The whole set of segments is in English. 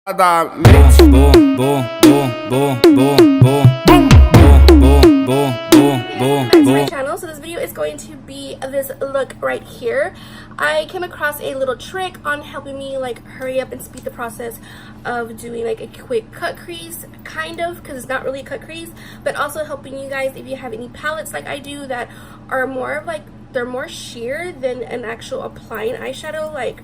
Boom, boom, boom, boom, boom, boom, boom, boom, boom, Back to my channel. So this video is going to be this look right here. I came across a little trick on helping me like hurry up and speed the process of doing like a quick cut crease, kind of, because it's not really a cut crease, but also helping you guys if you have any palettes like I do that are more of like, they're more sheer than an actual applying eyeshadow. Like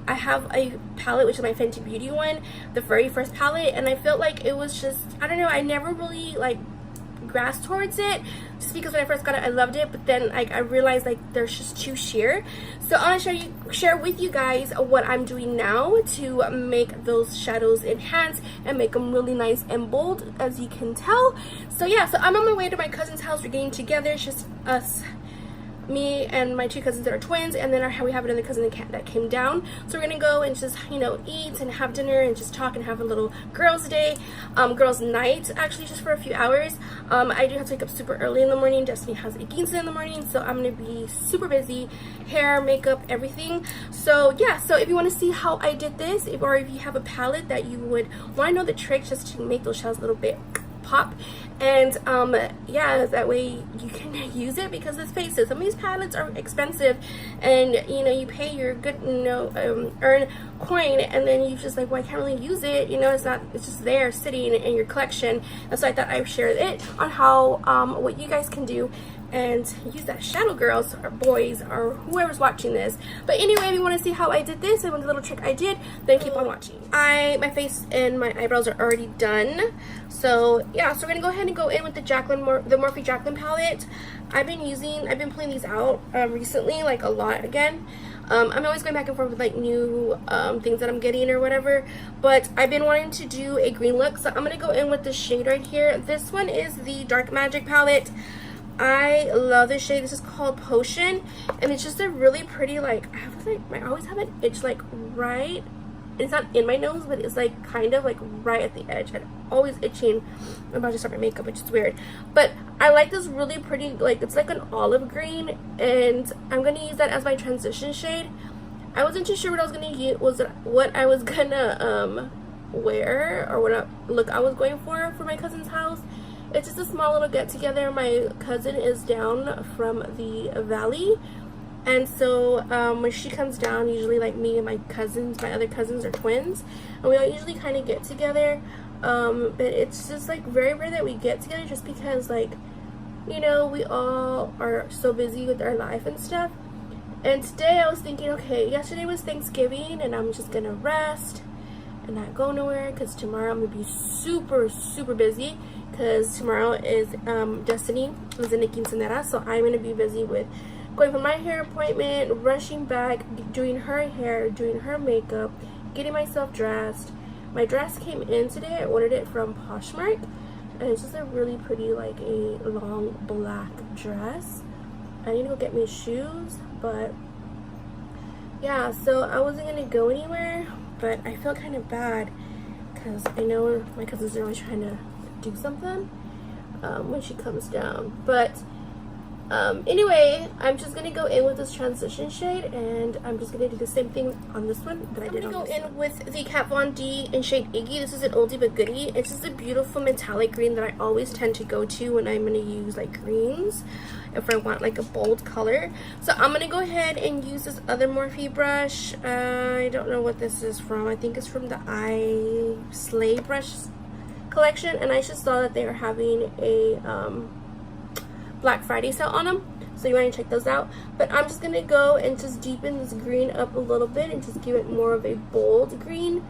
I have a palette, which is my Fenty Beauty one, the very first palette, and I felt like it was just, I don't know, I never really like grasped towards it, just because when I first got it I loved it, but then like I realized like there's just too sheer. So I want to share with you guys what I'm doing now to make those shadows enhance and make them really nice and bold, as you can tell. So yeah, so I'm on my way to my cousin's house. We're getting together. It's just us, me and my two cousins that are twins, and then we have another cousin that came down. So we're gonna go and just, you know, eat and have dinner and just talk and have a little girls day, girls night, actually, just for a few hours. I do have to wake up super early in the morning. Destiny has a quince in the morning, so I'm gonna be super busy, hair, makeup, everything. So yeah, so if you want to see how I did this, or if you have a palette that you would want to know the trick just to make those shadows a little bit pop, and yeah, that way you can use it, because let's face it, some of these palettes are expensive, and you know, you pay your good, you know, earn coin, and then you just like, well, I can't really use it, you know, it's just there sitting in your collection. And so I thought I'd share it on how what you guys can do and use that shadow, girls or boys or whoever's watching this. But anyway, if you want to see how I did this and what the little trick I did, then keep on watching. My face and my eyebrows are already done, so yeah, so we're gonna go ahead and go in with the Morphe Jacqueline palette. I've been pulling these out recently, like a lot again. I'm always going back and forth with like new things that I'm getting or whatever, but I've been wanting to do a green look, so I'm gonna go in with the shade right here. This one is the Dark Magic palette. I love this shade. This is called Potion, and it's just a really pretty, like, I always have an itch like right, it's not in my nose, but it's like kind of like right at the edge, and always itching. I'm about to start my makeup, which is weird, but I like this really pretty, like, it's like an olive green, and I'm gonna use that as my transition shade. I wasn't too sure what I was gonna use, what I was gonna wear, or what look I was going for my cousin's house. It's just a small little get together. My cousin is down from the valley, and so when she comes down, usually like me and my other cousins are twins, and we all usually kind of get together, but it's just like very rare that we get together, just because, like, you know, we all are so busy with our life and stuff. And today I was thinking, okay, yesterday was Thanksgiving, and I'm just gonna rest and not go nowhere, because tomorrow I'm gonna be super busy, because tomorrow is Destiny is in the quinceanera, so I'm gonna be busy with going for my hair appointment, rushing back, doing her hair, doing her makeup, getting myself dressed. My dress came in today. I ordered it from Poshmark, and it's just a really pretty, like, a long black dress. I need to go get me shoes, but yeah, so I wasn't gonna go anywhere, but I felt kind of bad, because I know my cousins are always trying to do something when she comes down. But anyway, I'm just gonna go in with this transition shade, and I'm just gonna do the same thing on this one that I did on this one. I'm gonna go in with the Kat Von D in shade Iggy. This is an oldie but goodie. It's just a beautiful metallic green that I always tend to go to when I'm gonna use like greens, if I want like a bold color. So I'm gonna go ahead and use this other Morphe brush. I don't know what this is from. I think it's from the I Slay brush collection, and I just saw that they are having a Black Friday sale on them, so you want to check those out. But I'm just gonna go and just deepen this green up a little bit and just give it more of a bold green.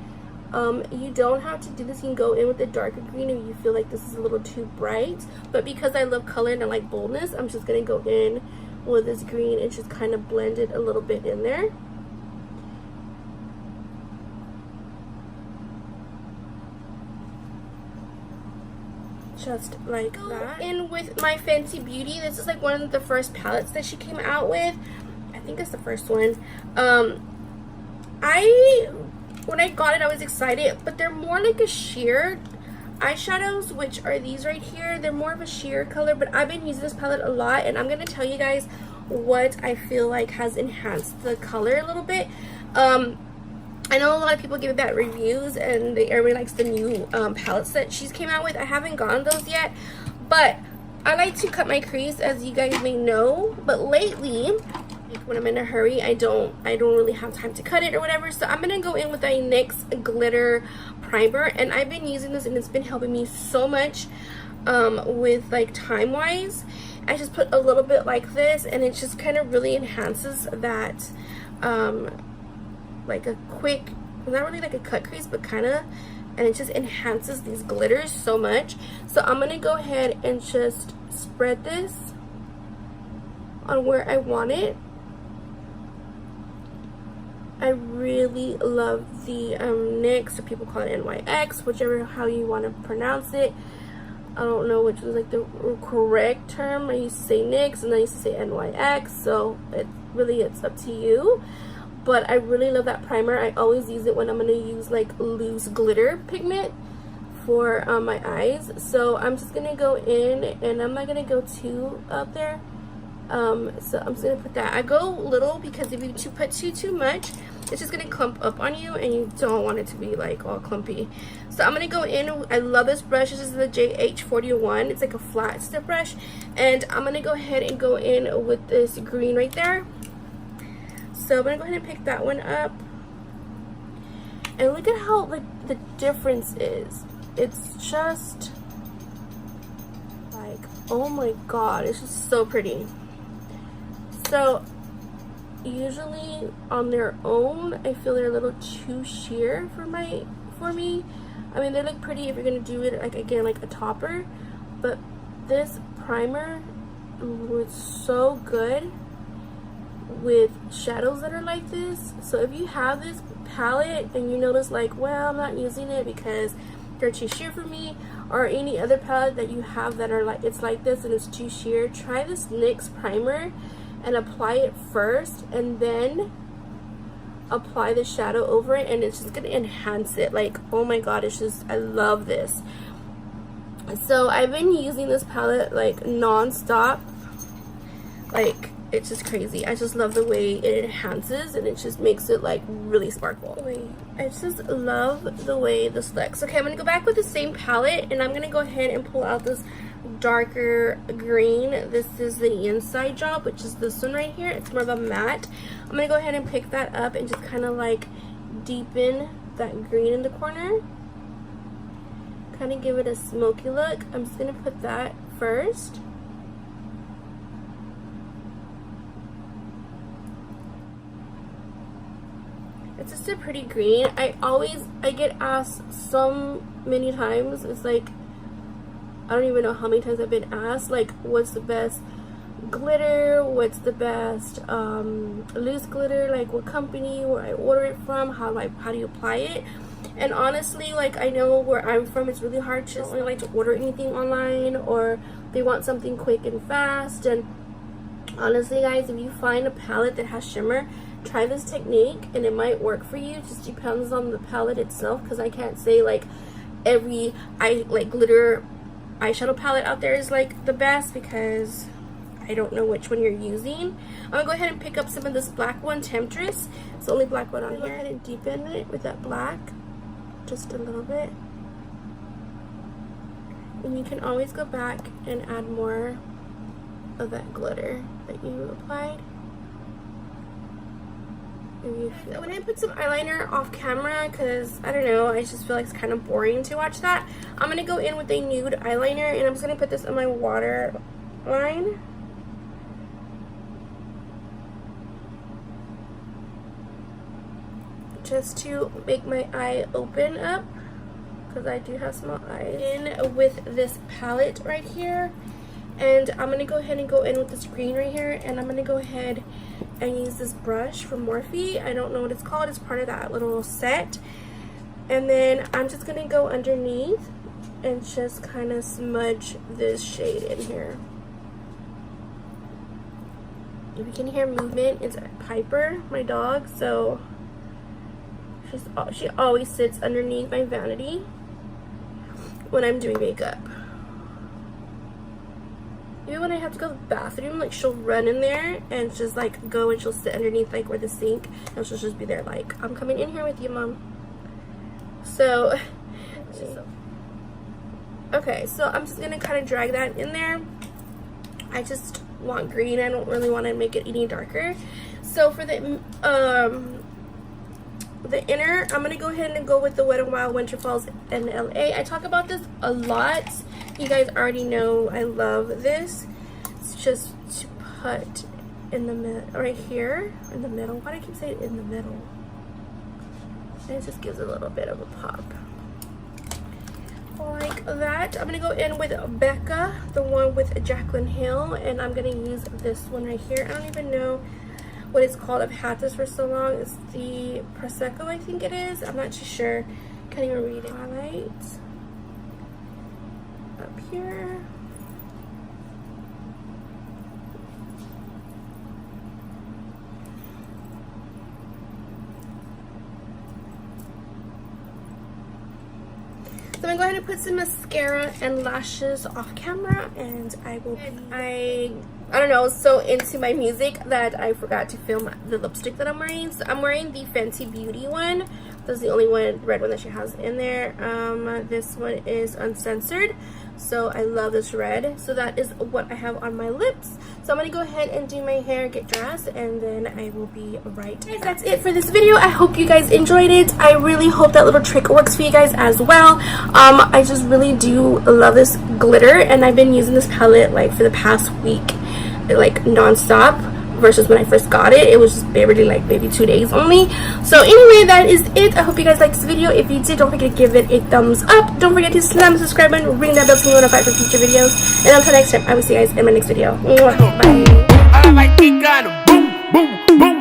You don't have to do this. You can go in with a darker green if you feel like this is a little too bright, but because I love color and I like boldness, I'm just gonna go in with this green and just kind of blend it a little bit in there. Just like that. In with my Fenty Beauty. This is like one of the first palettes that she came out with. I think it's the first one. When I got it, I was excited, but they're more like a sheer eyeshadows, which are these right here. They're more of a sheer color, but I've been using this palette a lot, and I'm gonna tell you guys what I feel like has enhanced the color a little bit. I know a lot of people give it bad reviews, and everybody likes the new palettes that she's came out with. I haven't gotten those yet, but I like to cut my crease, as you guys may know. But lately, when I'm in a hurry, I don't really have time to cut it or whatever. So I'm gonna go in with a NYX glitter primer, and I've been using this, and it's been helping me so much with like time wise. I just put a little bit like this, and it just kind of really enhances that like a quick, not really like a cut crease, but kind of, and it just enhances these glitters so much. So I'm gonna go ahead and just spread this on where I want it. I really love the NYX, or people call it NYX, whichever how you want to pronounce it. I don't know which was like the correct term. I used to say NYX, and I used to say NYX, so it's up to you. But I really love that primer. I always use it when I'm going to use like loose glitter pigment for my eyes. So I'm just going to go in, and I'm not going to go too out there. So I'm just going to put that. I go little, because if you put too much, it's just going to clump up on you, and you don't want it to be like all clumpy. So I'm going to go in. I love this brush. This is the JH41. It's like a flat tip brush. And I'm going to go ahead and go in with this green right there. So I'm gonna go ahead and pick that one up, and look at how like the difference is. It's just like, oh my god, it's just so pretty. So usually on their own, I feel they're a little too sheer for me. I mean, they look pretty if you're gonna do it like, again, like a topper, but this primer was so good with shadows that are like this. So if you have this palette and you notice like, well, I'm not using it because they're too sheer for me, or any other palette that you have that are like, it's like this and it's too sheer, try this NYX primer and apply it first, and then apply the shadow over it, and it's just gonna enhance it. Like, oh my god, it's just, I love this. So I've been using this palette like non-stop. Like, it's just crazy. I just love the way it enhances, and it just makes it like really sparkle. I just love the way this looks. Okay, I'm gonna go back with the same palette, and I'm gonna go ahead and pull out this darker green. This is the Inside Job, which is this one right here. It's more of a matte. I'm gonna go ahead and pick that up and just kind of like deepen that green in the corner, kind of give it a smoky look. I'm just gonna put that first. It's just a pretty green. I get asked so many times, it's like, I don't even know how many times I've been asked, like, what's the best glitter, what's the best loose glitter, like what company, where I order it from, how do you apply it. And honestly, like, I know where I'm from, it's really hard to only like to order anything online, or they want something quick and fast. And honestly, guys, if you find a palette that has shimmer, try this technique and it might work for you. It just depends on the palette itself, because I can't say like every glitter eyeshadow palette out there is like the best, because I don't know which one you're using. I'm gonna go ahead and pick up some of this black one, Temptress. It's the only black one on here. Go ahead and deepen it with that black just a little bit, and you can always go back and add more of that glitter that you applied. I went and put some eyeliner off camera because, I don't know, I just feel like it's kind of boring to watch that. I'm going to go in with a nude eyeliner, and I'm just going to put this on my waterline. Just to make my eye open up, because I do have small eyes. In with this palette right here. And I'm going to go ahead and go in with this green right here, and I'm going to go ahead and use this brush from Morphe. I don't know what it's called. It's part of that little set. And then I'm just going to go underneath and just kind of smudge this shade in here. If you can hear movement, it's Piper, my dog. So she always sits underneath my vanity when I'm doing makeup. even when I have to go to the bathroom, like she'll run in there and just like go and she'll sit underneath like where the sink and she'll just be there like, I'm coming in here with you, Mom. So okay, so I'm just gonna kind of drag that in there. I just want green. I don't really want to make it any darker. So for the inner, I'm gonna go ahead and go with the Wet n Wild Winter Falls in LA. I talk about this a lot. You guys already know I love this. It's just to put in the middle, right here in the middle. Why do I keep saying in the middle? And it just gives a little bit of a pop. Like that. I'm gonna go in with Becca, the one with Jaclyn Hill, and I'm gonna use this one right here. I don't even know what it's called. I've had this for so long. It's the Prosecco, I think it is. I'm not too sure. Can't even read it. Highlight up here. So I'm going to go ahead and put some mascara and lashes off camera, and I will be, I don't know, so into my music that I forgot to film the lipstick that I'm wearing. So I'm wearing the Fenty Beauty one. That's the only one, red one that she has in there. This one is uncensored, so I love this red. So that is what I have on my lips. So I'm gonna go ahead and do my hair, get dressed, and then I will be right back. That's it for this video. I hope you guys enjoyed it. I really hope that little trick works for you guys as well. I just really do love this glitter, and I've been using this palette like for the past week, like non-stop, versus when I first got it. It was just barely like maybe 2 days only. So anyway, that is it. I hope you guys liked this video. If you did, don't forget to give it a thumbs up. Don't forget to slam the subscribe button, ring that bell to be notified for future videos. And until next time, I will see you guys in my next video. Bye. I like it, got a boom, boom, boom.